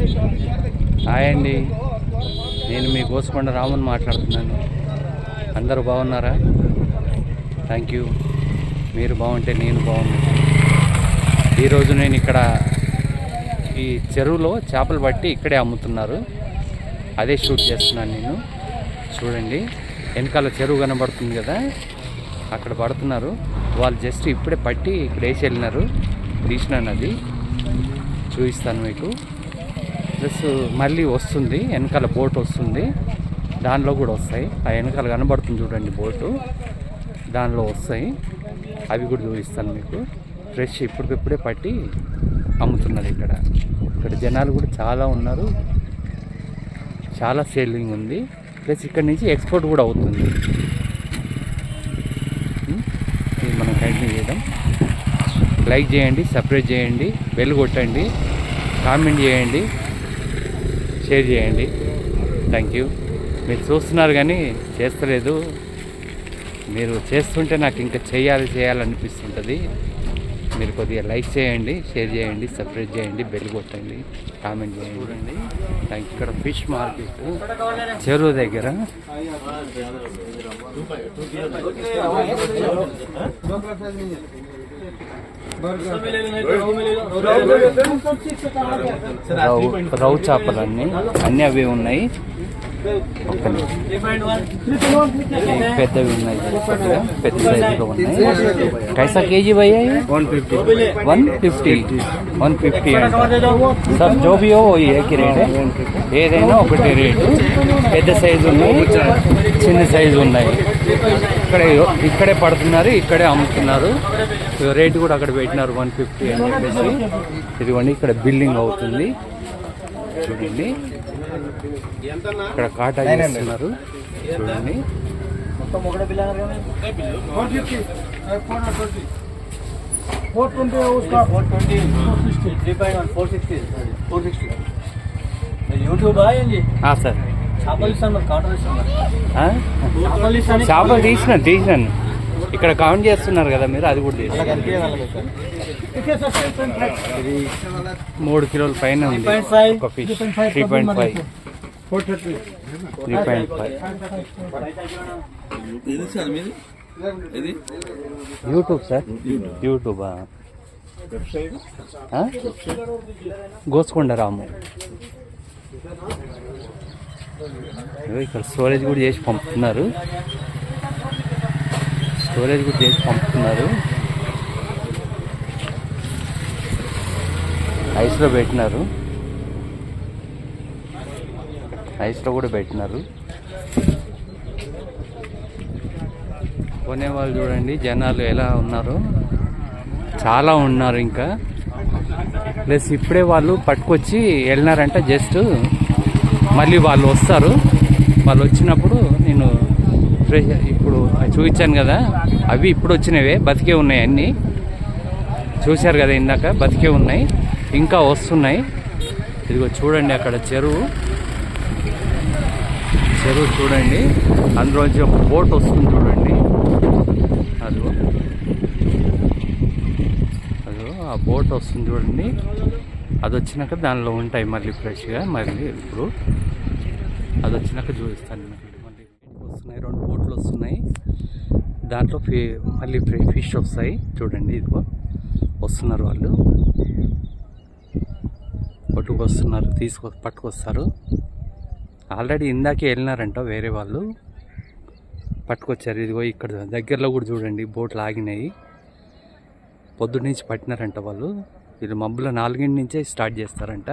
Hi అండి, నేను మీ గోసుకొండ రాముని మాట్లాడుతున్నాను. అందరూ బాగున్నారా? Thank you. మీరు బాగుంటే నేను బాగున్నాను. ఈరోజు నేను ఇక్కడ ఈ చెరువులో చేపలు పట్టి ఇక్కడే అమ్ముతున్నారు, అదే షూట్ చేస్తున్నాను నేను. చూడండి, వెనకాల చెరువు కనబడుతుంది కదా, అక్కడ పడుతున్నారు వాళ్ళు. జస్ట్ ఇప్పుడే పట్టి ఇక్కడ వేసి వెళ్ళినారు. తీసినాను, అది చూపిస్తాను మీకు. ప్లస్ మళ్ళీ వస్తుంది, వెనకాల బోట్ వస్తుంది, దానిలో కూడా వస్తాయి. ఆ వెనకాల కనబడుతుంది చూడండి బోటు, దానిలో వస్తాయి, అవి కూడా చూపిస్తాను మీకు. ఫ్రెష్ ఇప్పటికిప్పుడే పట్టి అమ్ముతున్నారు ఇక్కడ. ఇక్కడ జనాలు కూడా చాలా ఉన్నారు, చాలా సేలింగ్ ఉంది. ప్లస్ ఇక్కడ నుంచి ఎక్స్పోర్ట్ కూడా అవుతుంది. ఇది మనం కంటిన్యూ చేయడం. లైక్ చేయండి, సబ్స్క్రైబ్ చేయండి, బెల్ కొట్టండి, కామెంట్ చేయండి, షేర్ చేయండి. Thank you. మీరు చూస్తున్నారు కానీ చేస్తలేదు. మీరు చేస్తుంటే నాకు ఇంకా చేయాలనిపిస్తుంటుంది. మీరు కొద్దిగా లైక్ చేయండి, షేర్ చేయండి, సబ్స్క్రైబ్ చేయండి, బెల్ కొట్టండి, కామెంట్ చేయండి. చూడండి, ఇక్కడ ఫిష్ మార్కెట్ చెరువు దగ్గర. రౌ చేపలన్నీ అన్నీ అవి ఉన్నాయి. పెద్దవి ఉన్నాయి, పెద్ద సైజులో ఉన్నాయి. కైసా కేజీ భయ్యా? 150 సార్. జో భీ హో ఏకి రేట్, ఏదైనా ఒకటి రేటు. పెద్ద సైజు ఉన్నాయి, చిన్న సైజు ఉన్నాయి. ఇక్కడే పడుతున్నారు, ఇక్కడే అమ్ముతున్నారు. రేటు కూడా అక్కడ పెట్టినారు 150 అని చెప్పేసి. ఇదిగోండి, ఇక్కడ బిల్డింగ్ అవుతుంది చూడండి. ఇక్కడ కాటా చేస్తున్నారు చూడండి. సార్ చేపలు తీసినాను. ఇక్కడ కౌంట్ చేస్తున్నారు కదా మీరు, అది కూడా తీసి. ఇది 3 కిలోల పైన ఉంది ఒక ఫిష్. 3.5. యూట్యూబ్ సార్, యూట్యూబా? గోసుకొండ రాము. ఇక్కడ స్టోరేజ్ కూడా చేసి పంపుతున్నారు, ఐస్లో పెట్టినారు, ఐస్లో కూడా పెట్టినారు. కొనేవాళ్ళు చూడండి, జనాలు ఎలా ఉన్నారు, చాలా ఉన్నారు ఇంకా. ప్లస్ ఇప్పుడే వాళ్ళు పట్టుకొచ్చి వెళ్ళినారంట. జస్ట్ మళ్ళీ వాళ్ళు వస్తారు. వాళ్ళు వచ్చినప్పుడు నేను ఫ్రెష్ ఇప్పుడు చూపించాను కదా, అవి ఇప్పుడు వచ్చినవే, బతికే ఉన్నాయి అన్నీ. చూశారు కదా ఇందాక, బతికే ఉన్నాయి, ఇంకా వస్తున్నాయి. ఇదిగో చూడండి, అక్కడ చెరువు చూడండి. అందులోంచి ఒక బోట్ వస్తుంది చూడండి. అదో ఆ బోట్ వస్తుంది చూడండి. అది వచ్చినాక దానిలో ఉంటాయి మళ్ళీ ఫ్రెష్గా. మళ్ళీ ఇప్పుడు అది వచ్చినాక చూపిస్తాను. మళ్ళీ వస్తున్నాయి, 2 బోట్లు వస్తున్నాయి. దాంట్లో మళ్ళీ ఫిష్ వస్తాయి చూడండి. ఇదిగో వస్తున్నారు వాళ్ళు, పట్టుకొస్తున్నారు, పట్టుకొస్తారు. ఆల్రెడీ ఇందాకే వెళ్ళినారంట వేరే వాళ్ళు, పట్టుకొచ్చారు. ఇదిగో ఇక్కడ దగ్గరలో కూడా చూడండి బోట్లు ఆగినాయి. పొద్దున్న నుంచి పట్టినారంట వాళ్ళు. వీళ్ళు మబ్బుల 4 నుంచే స్టార్ట్ చేస్తారంట.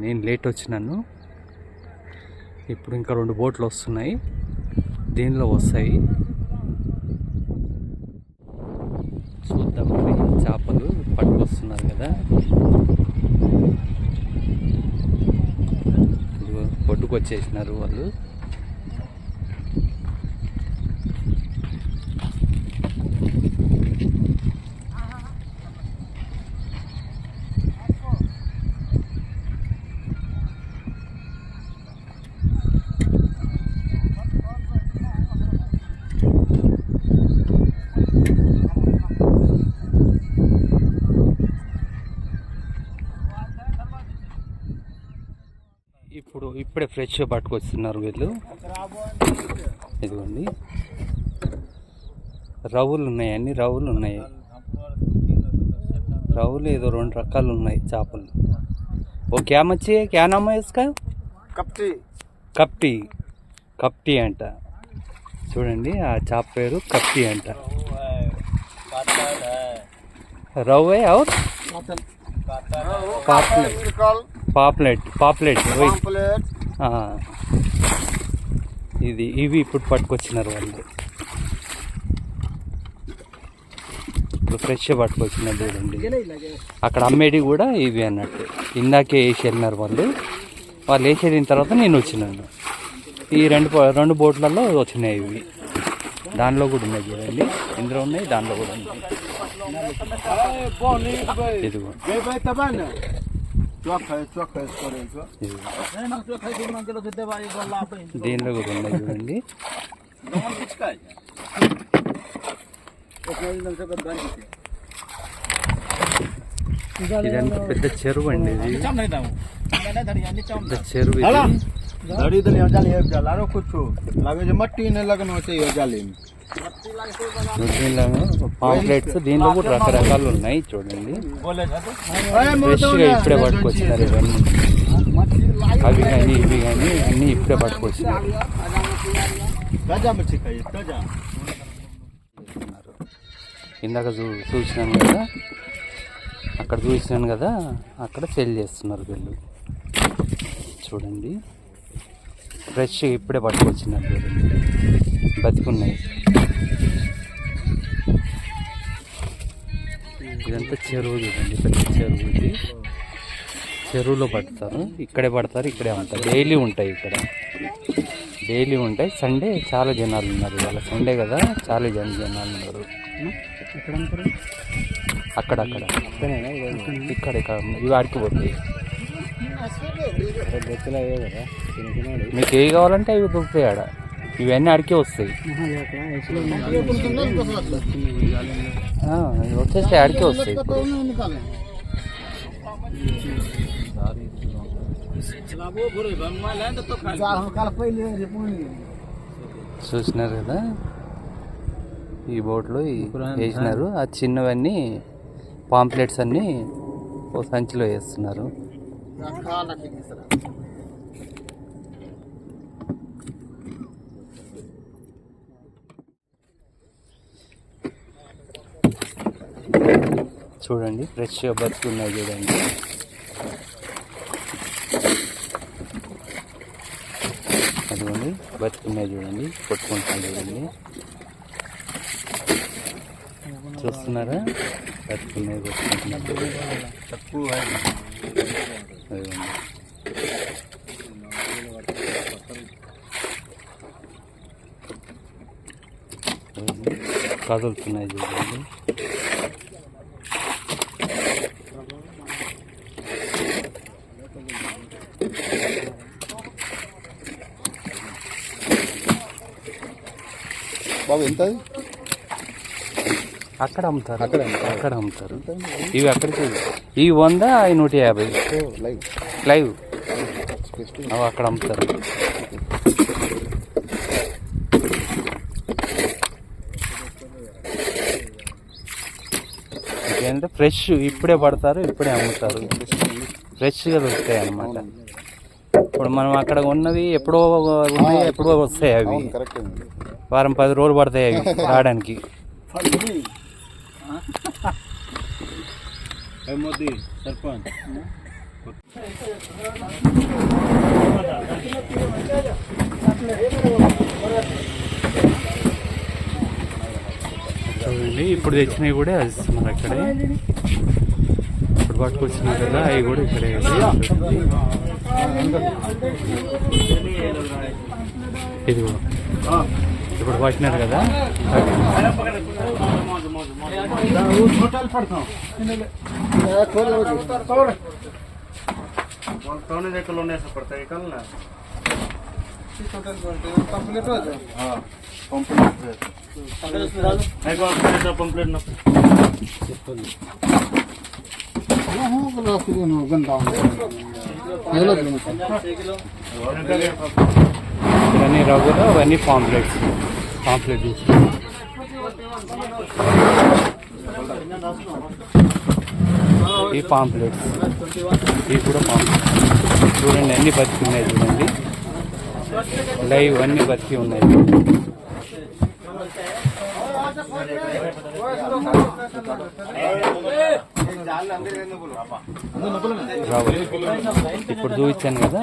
నేను లేట్ వచ్చినాను. ఇప్పుడు ఇంకా 2 బోట్లు వస్తున్నాయి, దీనిలో వస్తాయి. చూద్దామని చేపలు పట్టుకొస్తున్నారు కదా. పట్టుకొచ్చేసినారు వాళ్ళు. ఇప్పుడే ఫ్రెష్గా పట్టుకొస్తున్నారు వీళ్ళు. ఇదిగోండి రవ్వులు ఉన్నాయి, అన్ని రవ్వులు ఉన్నాయి. రవ్వులు ఏదో 2 రకాలు ఉన్నాయి చేపలు. ఓ క్యా మచ్చి క్యా నామ ఇస్కా? కప్టీ. కప్టీ అంట. చూడండి ఆ చేప పేరు కప్టీ అంట. రవ్వే అవుట్ పాప్లెట్ ఇవి ఇప్పుడు పట్టుకొచ్చినారు వాళ్ళు. ఇప్పుడు ఫ్రెష్గా పట్టుకొచ్చినారు చూడండి. అక్కడ అమ్మేటి కూడా ఇవి అన్నట్టు. ఇందాకే వేసి వెళ్ళినారు వాళ్ళు. వేసి వెళ్ళిన తర్వాత నేను వచ్చినాను. ఈ రెండు బోట్లలో వచ్చినాయి ఇవి. దానిలో కూడా ఉన్నాయి చూడండి. ఇందులో ఉన్నాయి, దానిలో కూడా ఉన్నాయి. ఇదిగో దీనిలో కూడా ఉన్నాయి చూడండి. ఇదంతా పెద్ద చెరువు అండి. ఇది పెద్ద చెరువు. పాంప్లెట్స్ దీనిలో కూడా రకరకాలు ఉన్నాయి చూడండి. ఫ్రెష్గా ఇప్పుడే పట్టుకొచ్చినారు ఇవన్నీ. అవి కానీ ఇవి కానీ అన్నీ ఇప్పుడే పట్టుకొచ్చినారు. ఇందాక చూసినాను కదా, అక్కడ సేల్ చేస్తున్నారు వీళ్ళు. చూడండి ఫ్రెష్గా ఇప్పుడే పట్టుకొచ్చినారు చూడండి. బతికున్నాయి. ఇదంతా చెరువు చూడండి, పెద్ద చెరువు ఇది. చెరువులో పడతారు, ఇక్కడే అమ్ముతారు. డైలీ ఉంటాయి ఇక్కడ, డైలీ ఉంటాయి. సండే చాలా జనాలు ఉన్నారు. ఇవాళ సండే కదా, చాలా జనాలు ఉన్నారు. అక్కడక్కడ ఇక్కడ ఇవి ఆడికిపోతాయి. మీకు ఏవి కావాలంటే అవి దొరుకుతాయి ఆడ. ఇవన్నీ ఆడికే వస్తాయి, వచ్చేసి ఆడికే వస్తాయి. చూసినారు కదా, ఈ బోట్లో వేసినారు. ఆ చిన్నవన్నీ పాంప్లెట్స్ అన్నీ ఓ సంచిలో వేస్తున్నారు. చూడండి ఫ్రెష్గా బతుకున్నాయి చూడండి. అదిగోండి బతుకున్నాయి చూడండి, కొట్టుకుంటాను చూడండి. చూస్తున్నారా, బతుకున్నాయి కొట్టుకుంటున్నారు. కదులుతున్నాయి చూడండి. బాబు ఎంత? అక్కడ అమ్ముతారు. ఇవి అక్కడికి ఇవి 100, అవి 150 లైవ్. అవి అక్కడ అమ్ముతారు. ఏంటంటే ఫ్రెష్ ఇప్పుడే పడతారు, ఇప్పుడే అమ్ముతారు. ఫ్రెష్గా దొరుకుతాయి అన్నమాట. ఇప్పుడు మనం అక్కడ ఉన్నవి ఎప్పుడో ఉన్నాయి, ఎప్పుడో వస్తాయి. అవి వారం 10 రోజులు పడతాయి అవి రావడానికి. చూడండి ఇప్పుడు తెచ్చినవి కూడా వేస్తున్నారు అక్కడే. ఇప్పుడు పట్టుకొచ్చినాయి కదా, అవి కూడా ఇక్కడే. ఇది ఇప్పుడు పట్టినారు కదా. ఇవన్నీ రవ్వలు, అవన్నీ పాంప్లెట్ జ్యూస్. ఈ పాంప్లెట్స్, ఇవి కూడా పాంప్లెట్స్. చూడండి అన్ని బతికి ఉన్నాయి, చూడండి లైవ్ అన్ని బతికి ఉన్నాయి. ఇప్పుడు చూపించాను కదా,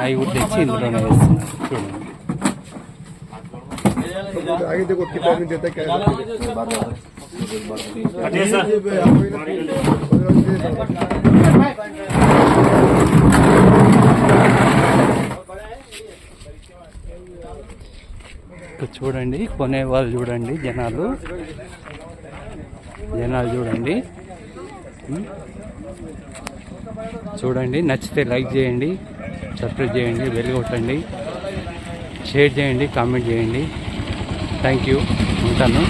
అవి కూడా తెచ్చి ఇందులోనే వేస్తున్నాను. చూడండి కొనే వాళ్ళు చూడండి, జనాలు చూడండి. చూడండి, నచ్చితే లైక్ చేయండి, సబ్స్క్రైబ్ చేయండి, బెల్ కొట్టండి, షేర్ చేయండి, కామెంట్ చేయండి. Thank you. ఉంటాను.